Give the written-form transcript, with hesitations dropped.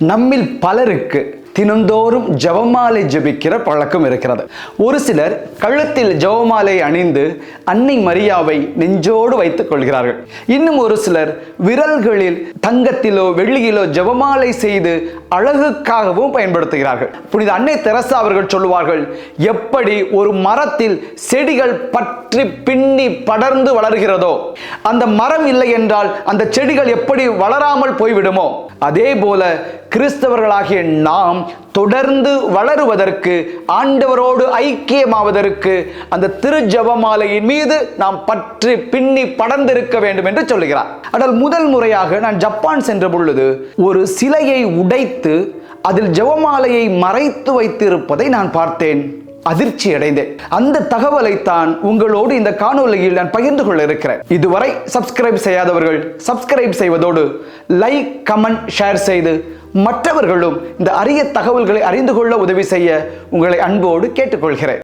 நம்மில் பலருக்கு தினந்தோறும் ஜெபமாலை ஜெபிக்கிற பழக்கம் இருக்கிறது. ஒரு சிலர் கழுத்தில் ஜெபமாலை அணிந்து அன்னை மரியாவை நெஞ்சோடு வைத்துக் கொள்கிறார்கள். இன்னும் ஒரு சிலர் விரல்களில் தங்கத்திலோ வெள்ளியிலோ ஜெபமாலை செய்து அழகுக்காகவும் பயன்படுத்துகிறார்கள். புனித அன்னை தெரசா அவர்கள் சொல்லுவார்கள், எப்படி ஒரு மரத்தில் செடிகள் பற்றி பின்னி படர்ந்து வளர்கிறதோ, அந்த மரம் இல்லை என்றால் அந்த செடிகள் எப்படி வளராமல் போய்விடுமோ, அதே போல கிறிஸ்தவர்களாகிய நாம் தொடர்ந்து வளருவதற்கு, ஆண்டவரோடு ஐக்கியமாவதற்கு அந்த திரு ஜெபமாலையின் மீது நாம் பற்றி பின்னி படர்ந்திருக்க வேண்டும் என்று சொல்லுகிறார். ஆனால் முதல் முறையாக நான் ஜப்பான் சென்ற பொழுது ஒரு சிலையை உடைத்து அதில் ஜெபமாலையை மறைத்து வைத்திருப்பதை நான் பார்த்தேன். அதிர்ச்சி அடைந்தேன். அந்த தகவலைத்தான் உங்களோடு இந்த காணொலியில் நான் பகிர்ந்து கொள்ள இருக்கிறேன். இதுவரை சப்ஸ்கிரைப் செய்யாதவர்கள் சப்ஸ்கிரைப் செய்வதோடு லைக், கமெண்ட், ஷேர் செய்து மற்றவர்களும் இந்த அரிய தகவல்களை அறிந்து கொள்ள உதவி செய்ய உங்களை அன்போடு கேட்டுக்கொள்கிறேன்.